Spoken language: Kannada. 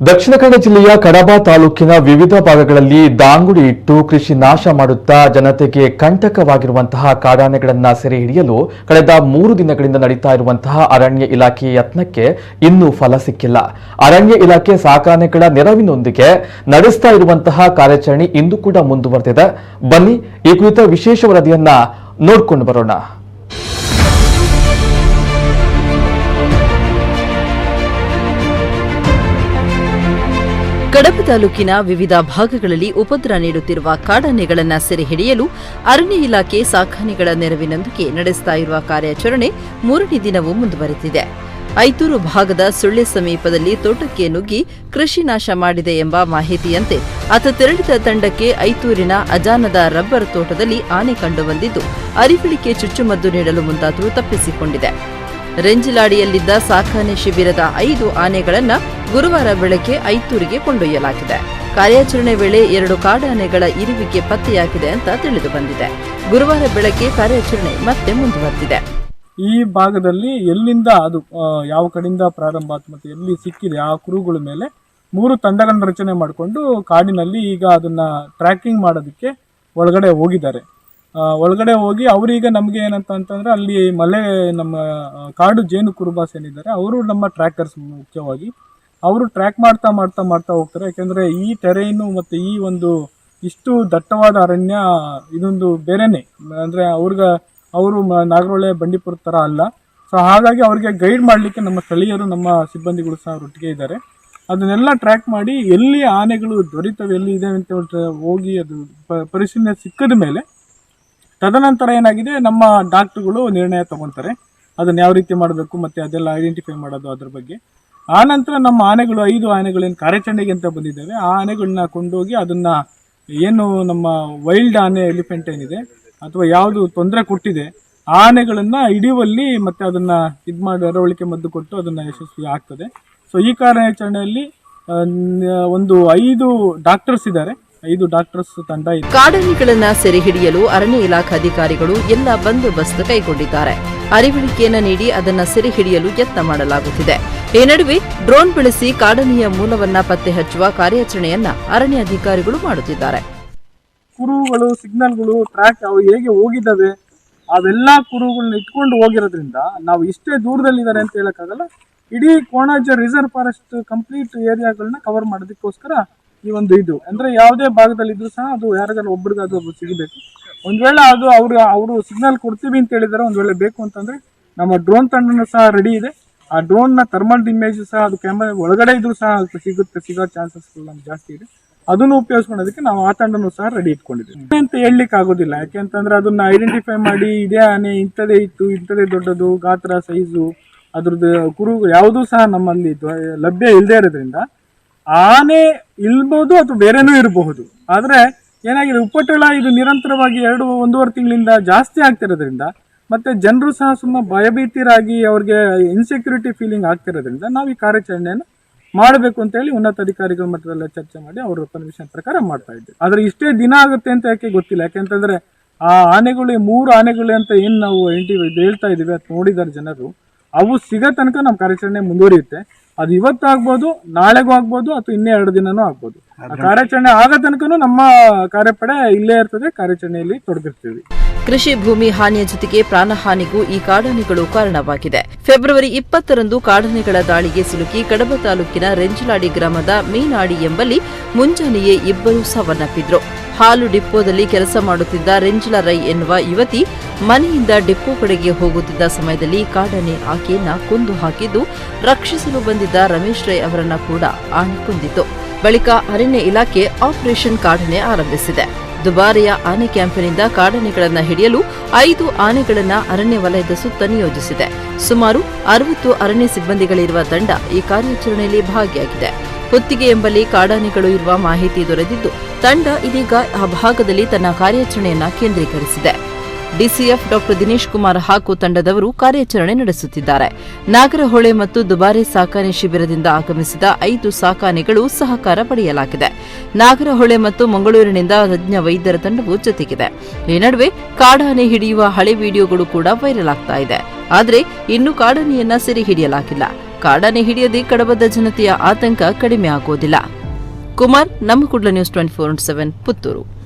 ದಕ್ಷಿಣ ಕನ್ನಡ ಜಿಲ್ಲೆಯ ಕಡಬ ತಾಲೂಕಿನ ವಿವಿಧ ಭಾಗಗಳಲ್ಲಿ ದಾಂಗುಡಿ ಇಟ್ಟು ಕೃಷಿ ನಾಶ ಮಾಡುತ್ತಾ ಜನತೆಗೆ ಕಂಟಕವಾಗಿರುವಂತಹ ಕಾಡಾನೆಗಳನ್ನು ಸೆರೆ ಹಿಡಿಯಲು ಕಳೆದ 3 ದಿನಗಳಿಂದ ನಡೀತಾ ಇರುವಂತಹ ಅರಣ್ಯ ಇಲಾಖೆಯ ಯತ್ನಕ್ಕೆ ಇನ್ನೂ ಫಲ ಸಿಕ್ಕಿಲ್ಲ. ಅರಣ್ಯ ಇಲಾಖೆ ಸಾಕಾನೆಗಳ ನೆರವಿನೊಂದಿಗೆ ನಡೆಸ್ತಾ ಇರುವಂತಹ ಕಾರ್ಯಾಚರಣೆ ಇಂದು ಕೂಡ ಮುಂದುವರೆದಿದೆ. ಬನ್ನಿ ಈ ಕುರಿತ ವಿಶೇಷ ವರದಿಯನ್ನ ನೋಡಿಕೊಂಡು ಬರೋಣ. ಕಡಬ ತಾಲೂಕಿನ ವಿವಿಧ ಭಾಗಗಳಲ್ಲಿ ಉಪದ್ರ ನೀಡುತ್ತಿರುವ ಕಾಡಾನೆಗಳನ್ನು ಸೆರೆ ಹಿಡಿಯಲು ಅರಣ್ಯ ಇಲಾಖೆ ಸಾಕಾನೆಗಳ ನೆರವಿನೊಂದಿಗೆ ನಡೆಸ್ತಾ ಇರುವ ಕಾರ್ಯಾಚರಣೆ 3ನೇ ದಿನವೂ ಮುಂದುವರೆದಿದೆ. ಐತೂರು ಭಾಗದ ಸುಳ್ಳೆ ಸಮೀಪದಲ್ಲಿ ತೋಟಕ್ಕೆ ನುಗ್ಗಿ ಕೃಷಿ ನಾಶ ಮಾಡಿದೆ ಎಂಬ ಮಾಹಿತಿಯಂತೆ ಅತ ತೆರಳಿದ ತಂಡಕ್ಕೆ ಐತೂರಿನ ಅಜಾನದ ರಬ್ಬರ್ ತೋಟದಲ್ಲಿ ಆನೆ ಕಂಡುಬಂದಿದ್ದು ಅರಿವಳಿಕೆ ಚುಚ್ಚುಮದ್ದು ನೀಡಲು ಮುಂದಾದರೂ ತಪ್ಪಿಸಿಕೊಂಡಿದೆ. ರೆಂಜಿಲಾಡಿಯಲ್ಲಿದ್ದ ಸಾಕಾನೆ ಶಿಬಿರದ 5 ಆನೆಗಳನ್ನು ಗುರುವಾರ ಬೆಳಗ್ಗೆ ಐತೂರಿಗೆ ಕೊಂಡೊಯ್ಯಲಾಗಿದೆ. ಕಾರ್ಯಾಚರಣೆ ವೇಳೆ 2 ಕಾಡಾನೆಗಳ ಇರುವಿಕೆ ಪತ್ತೆಯಾಗಿದೆ ಅಂತ ತಿಳಿದು ಬಂದಿದೆ. ಗುರುವಾರ ಬೆಳಗ್ಗೆ ಕಾರ್ಯಾಚರಣೆ ಮತ್ತೆ ಮುಂದುವರೆದಿದೆ. ಈ ಭಾಗದಲ್ಲಿ ಎಲ್ಲಿಂದ ಅದು ಯಾವ ಕಡೆಯಿಂದ ಪ್ರಾರಂಭ ಆಯ್ತು ಮತ್ತು ಎಲ್ಲಿ ಸಿಕ್ಕಿದೆ ಆ ಕುರುಗಳ ಮೇಲೆ 3 ತಂಡಗಳನ್ನು ರಚನೆ ಮಾಡಿಕೊಂಡು ಕಾಡಿನಲ್ಲಿ ಈಗ ಅದನ್ನ ಟ್ರ್ಯಾಕಿಂಗ್ ಮಾಡೋದಕ್ಕೆ ಒಳಗಡೆ ಹೋಗಿದ್ದಾರೆ. ಒಳಗಡೆ ಹೋಗಿ ಅವರೀಗ ನಮಗೆ ಏನಂತ ಅಂತಂದ್ರೆ ಅಲ್ಲಿ ನಮ್ಮ ಕಾಡು ಜೇನು ಕುರುಬಾಸ್ ಏನಿದ್ದಾರೆ ಅವರು ನಮ್ಮ ಟ್ರ್ಯಾಕರ್ಸ್ ಮುಖ್ಯವಾಗಿ ಅವರು ಟ್ರ್ಯಾಕ್ ಮಾಡ್ತಾ ಹೋಗ್ತಾರೆ. ಯಾಕೆಂದ್ರೆ ಈ ಟೆರೈನು ಮತ್ತು ಈ ಒಂದು ಇಷ್ಟು ದಟ್ಟವಾದ ಅರಣ್ಯ ಇದೊಂದು ಬೇರೆನೆ, ಅಂದ್ರೆ ಅವರು ನಾಗರಹೊಳೆ ಬಂಡೀಪುರ ತರ ಅಲ್ಲ. ಸೊ ಹಾಗಾಗಿ ಅವ್ರಿಗೆ ಗೈಡ್ ಮಾಡಲಿಕ್ಕೆ ನಮ್ಮ ಸ್ಥಳೀಯರು ನಮ್ಮ ಸಿಬ್ಬಂದಿಗಳು ಸಹ ಒಟ್ಟಿಗೆ ಇದ್ದಾರೆ. ಅದನ್ನೆಲ್ಲ ಟ್ರ್ಯಾಕ್ ಮಾಡಿ ಎಲ್ಲಿ ಆನೆಗಳು ದೊರೀತವೆ ಎಲ್ಲಿ ಇದೆ ಅಂತ ಹೋಗಿ ಅದು ಪರಿಶೀಲನೆ ಸಿಕ್ಕದ ಮೇಲೆ ತದನಂತರ ಏನಾಗಿದೆ ನಮ್ಮ ಡಾಕ್ಟರ್ಗಳು ನಿರ್ಣಯ ತಗೊತಾರೆ ಅದನ್ನ ಯಾವ ರೀತಿ ಮಾಡಬೇಕು ಮತ್ತೆ ಅದೆಲ್ಲ ಐಡೆಂಟಿಫೈ ಮಾಡೋದು ಅದ್ರ ಬಗ್ಗೆ. ಆ ನಂತರ ನಮ್ಮ ಆನೆಗಳು 5 ಆನೆಗಳೇನು ಕಾರ್ಯಾಚರಣೆಗೆ ಅಂತ ಬಂದಿದ್ದಾವೆ ಆ ಆನೆಗಳನ್ನ ಕೊಂಡೋಗಿ ಅದನ್ನ ಏನು ನಮ್ಮ ವೈಲ್ಡ್ ಆನೆ ಎಲಿಫೆಂಟ್ ಏನಿದೆ ಅಥವಾ ಯಾವುದು ತೊಂದರೆ ಕೊಟ್ಟಿದೆ ಆ ಆನೆಗಳನ್ನ ಹಿಡಿಯುವಲ್ಲಿ ಮತ್ತೆ ಅದನ್ನ ಮಾಡಿ ಅರವಳಿಕೆ ಮದ್ದು ಕೊಟ್ಟು ಅದನ್ನ ಯಶಸ್ವಿ ಆಗ್ತದೆ. ಸೊ ಈ ಕಾರ್ಯಾಚರಣೆಯಲ್ಲಿ ಒಂದು 5 ಡಾಕ್ಟರ್ಸ್ ಇದ್ದಾರೆ, 5 ಡಾಕ್ಟರ್ಸ್ ತಂಡ ಇದೆ. ಕಾಡಾನೆಗಳನ್ನ ಸೆರೆ ಹಿಡಿಯಲು ಅರಣ್ಯ ಇಲಾಖೆ ಅಧಿಕಾರಿಗಳು ಎಲ್ಲ ಬಂದೋಬಸ್ತ್ ಕೈಗೊಂಡಿದ್ದಾರೆ. ಅರಿವಳಿಕೆಯನ್ನ ನೀಡಿ ಅದನ್ನ ಸೆರೆ ಹಿಡಿಯಲು ಯತ್ನ ಮಾಡಲಾಗುತ್ತಿದೆ. ಈ ನಡುವೆ ಡ್ರೋನ್ ಬಳಸಿ ಕಾಡಾನೆಯ ಮೂಲವನ್ನ ಪತ್ತೆ ಹಚ್ಚುವ ಕಾರ್ಯಾಚರಣೆಯನ್ನ ಅರಣ್ಯ ಅಧಿಕಾರಿಗಳು ಮಾಡುತ್ತಿದ್ದಾರೆ. ಕುರುಗಳು ಸಿಗ್ನಲ್ಗಳು ಟ್ರ್ಯಾಕ್ ಅವು ಹೇಗೆ ಹೋಗಿದ್ದಾವೆ ಅವೆಲ್ಲಾ ಕುರುಗಳನ್ನ ಇಟ್ಕೊಂಡು ಹೋಗಿರೋದ್ರಿಂದ ನಾವು ಇಷ್ಟೇ ದೂರದಲ್ಲಿದ್ದಾರೆ ಅಂತ ಹೇಳಕ್ಕಾಗಲ್ಲ. ಇಡೀ ಕೋಣಾಜ ರಿಸರ್ವ್ ಫಾರೆಸ್ಟ್ ಕಂಪ್ಲೀಟ್ ಏರಿಯಾಗಳನ್ನ ಕವರ್ ಮಾಡೋದಕ್ಕೋಸ್ಕರ ಈ ಒಂದು ಇದು ಅಂದ್ರೆ ಯಾವುದೇ ಭಾಗದಲ್ಲಿ ಇದ್ರೂ ಸಹ ಅದು ಯಾರಿಗಾದ್ರು ಒಬ್ರಿಗೆ ಅದು ಸಿಗಬೇಕು. ಒಂದ್ ವೇಳೆ ಅದು ಅವರು ಸಿಗ್ನಲ್ ಕೊಡ್ತೀವಿ ಅಂತ ಹೇಳಿದಾರೆ, ಒಂದ್ ವೇಳೆ ಬೇಕು ಅಂತಂದ್ರೆ ನಮ್ಮ ಡ್ರೋನ್ ತಂಡನೂ ಸಹ ರೆಡಿ ಇದೆ. ಆ ಡ್ರೋನ್ ನ ಥರ್ಮಲ್ ಇಮೇಜ್ ಸಹ ಅದು ಕ್ಯಾಮೆರಾ ಒಳಗಡೆ ಇದ್ರೂ ಸಹ ಸಿಗೋ ಚಾನ್ಸಸ್ ನಮ್ಗೆ ಜಾಸ್ತಿ ಇದೆ. ಅದನ್ನು ಉಪಯೋಗಿಸ್ಕೊಳ್ಳೋದಕ್ಕೆ ನಾವು ಆ ತಂಡನೂ ಸಹ ರೆಡಿ ಇಟ್ಕೊಂಡಿದ್ದೀವಿ ಅಂತ ಹೇಳಲಿಕ್ಕೆ ಆಗೋದಿಲ್ಲ. ಯಾಕೆಂತಂದ್ರೆ ಅದನ್ನ ಐಡೆಂಟಿಫೈ ಮಾಡಿ ಇದೇ ಆನೆ ಇಂಥದೇ ಇತ್ತು, ಇಂಥದೇ ದೊಡ್ಡದು ಗಾತ್ರ ಸೈಜು ಅದ್ರದ್ದು ಕುರು ಯಾವುದೂ ಸಹ ನಮ್ಮಲ್ಲಿ ಲಭ್ಯ ಇಲ್ಲದೆ ಇರೋದ್ರಿಂದ ಆನೆ ಇಲ್ಬಹುದು ಅಥವಾ ಬೇರೆನೂ ಇರಬಹುದು. ಆದ್ರೆ ಏನಾಗಿದೆ ಉಪಟಳ ಇದು ನಿರಂತರವಾಗಿ 1.5 ತಿಂಗಳಿಂದ ಜಾಸ್ತಿ ಆಗ್ತಿರೋದ್ರಿಂದ ಮತ್ತೆ ಜನರು ಸಹ ಸುಮ್ಮನೆ ಭಯಭೀತರಾಗಿ ಅವ್ರಿಗೆ ಇನ್ಸೆಕ್ಯೂರಿಟಿ ಫೀಲಿಂಗ್ ಆಗ್ತಿರೋದ್ರಿಂದ ನಾವು ಈ ಕಾರ್ಯಾಚರಣೆಯನ್ನು ಮಾಡಬೇಕು ಅಂತ ಹೇಳಿ ಉನ್ನತ ಅಧಿಕಾರಿಗಳ ಮಟ್ಟದಲ್ಲ ಚರ್ಚೆ ಮಾಡಿ ಅವರ ಪರ್ಮಿಷನ್ ಪ್ರಕಾರ ಮಾಡ್ತಾ ಇದ್ದೇವೆ. ಆದ್ರೆ ಇಷ್ಟೇ ದಿನ ಆಗುತ್ತೆ ಅಂತ ಯಾಕೆ ಗೊತ್ತಿಲ್ಲ. ಯಾಕೆಂತಂದ್ರೆ ಆ ಆನೆಗಳು 3 ಆನೆಗಳು ಅಂತ ಏನ್ ನಾವು ಹೇಳ್ತಾ ಇದೀವಿ ಅದು ನೋಡಿದಾರೆ ಜನರು, ಅವು ಸಿಗೋ ತನಕ ನಮ್ಮ ಕಾರ್ಯಾಚರಣೆ ಮುಂದುವರಿಯುತ್ತೆ. ಅದು ಇವತ್ತು ಆಗ್ಬೋದು, ನಾಳೆಗೂ ಆಗ್ಬೋದು ಅಥವಾ ಇನ್ನೇ 2 ದಿನನೂ ಆಗ್ಬೋದು. ಕಾರ್ಯಾಚರಣೆ ಆಗೋ ತನಕನೂ ನಮ್ಮ ಕಾರ್ಯಪಡೆ ಇಲ್ಲೇ ಇರ್ತದೆ, ಕಾರ್ಯಾಚರಣೆಯಲ್ಲಿ ತೊಡಗಿರ್ತೀವಿ. ಕೃಷಿ ಭೂಮಿ ಹಾನಿಯ ಜೊತೆಗೆ ಪ್ರಾಣಹಾನಿಗೂ ಈ ಕಾಡಾನೆಗಳು ಕಾರಣವಾಗಿದೆ. ಫೆಬ್ರವರಿ 20ರಂದು ಕಾಡಾನೆಗಳ ದಾಳಿಗೆ ಸಿಲುಕಿ ಕಡಬ ತಾಲೂಕಿನ ರೆಂಜಿಲಾಡಿ ಗ್ರಾಮದ ಮೀನಾಡಿ ಎಂಬಲ್ಲಿ ಮುಂಜಾನೆಯೇ 2 ಸಾವನ್ನಪ್ಪಿದ್ರು. ಹಾಲು ಡಿಪೋದಲ್ಲಿ ಕೆಲಸ ಮಾಡುತ್ತಿದ್ದ ರೆಂಜಿಲ ರೈ ಎನ್ನುವ ಯುವತಿ ಮನೆಯಿಂದ ಡಿಪೋ ಕಡೆಗೆ ಹೋಗುತ್ತಿದ್ದ ಸಮಯದಲ್ಲಿ ಕಾಡಾನೆ ಆಕೆಯನ್ನ ಕೊಂದು ಹಾಕಿದ್ದು, ರಕ್ಷಿಸಲು ಬಂದಿದ್ದ ರಮೇಶ್ ರೈ ಅವರನ್ನ ಕೂಡ ಆನೆ ಕೊಂದಿತ್ತು. ಬಳಿಕ ಅರಣ್ಯ ಇಲಾಖೆ ಆಪರೇಷನ್ ಕಾಡಾನೆ ಆರಂಭಿಸಿದೆ. ದುಬಾರಿಯ ಆನೆ ಕ್ಯಾಂಪಿನಿಂದ ಕಾಡಾನೆಗಳನ್ನು ಹಿಡಿಯಲು 5 ಆನೆಗಳನ್ನು ಅರಣ್ಯ ವಲಯದ ಸುತ್ತ ನಿಯೋಜಿಸಿದೆ. ಸುಮಾರು 60 ಅರಣ್ಯ ಸಿಬ್ಬಂದಿಗಳಿರುವ ತಂಡ ಈ ಕಾರ್ಯಾಚರಣೆಯಲ್ಲಿ ಭಾಗಿಯಾಗಿದೆ. ಹೊತ್ತಿಗೆ ಎಂಬಲ್ಲಿ ಕಾಡಾನೆಗಳು ಇರುವ ಮಾಹಿತಿ ದೊರೆತಿದ್ದು ತಂಡ ಇದೀಗ ಆ ಭಾಗದಲ್ಲಿ ತನ್ನ ಕಾರ್ಯಾಚರಣೆಯನ್ನ ಕೇಂದ್ರೀಕರಿಸಿದೆ. ಡಿಸಿಎಫ್ ಡಾ ದಿನೇಶ್ ಕುಮಾರ್ ಹಾಗೂ ತಂಡದವರು ಕಾರ್ಯಾಚರಣೆ ನಡೆಸುತ್ತಿದ್ದಾರೆ. ನಾಗರಹೊಳೆ ಮತ್ತು ದುಬಾರೆ ಸಾಕಾನೆ ಶಿಬಿರದಿಂದ ಆಗಮಿಸಿದ 5 ಸಾಕಾನೆಗಳು ಸಹಕಾರ ಪಡೆಯಲಾಗಿದೆ. ನಾಗರಹೊಳೆ ಮತ್ತು ಮಂಗಳೂರಿನಿಂದ ತಜ್ಞ ವೈದ್ಯರ ತಂಡವು ಜೊತೆಗಿದೆ. ಈ ನಡುವೆ ಕಾಡಾನೆ ಹಿಡಿಯುವ ಹಳೆ ವಿಡಿಯೋಗಳು ಕೂಡ ವೈರಲ್ ಆಗ್ತಾ ಇದೆ. ಆದರೆ ಇನ್ನೂ ಕಾಡಾನೆಯನ್ನ ಸೆರೆ ಹಿಡಿಯಲಾಗಿಲ್ಲ. ಕಾಡಾನೆ ಹಿಡಿಯದೆ ಕಡಬದ ಜನತೆಯ ಆತಂಕ ಕಡಿಮೆ ಆಗೋದಿಲ್ಲ. ಕುಮಾರ್, ನಮ್ಮ ಕುಡ್ಲ ನ್ಯೂಸ್ 24/7 ಪುತ್ತೂರು.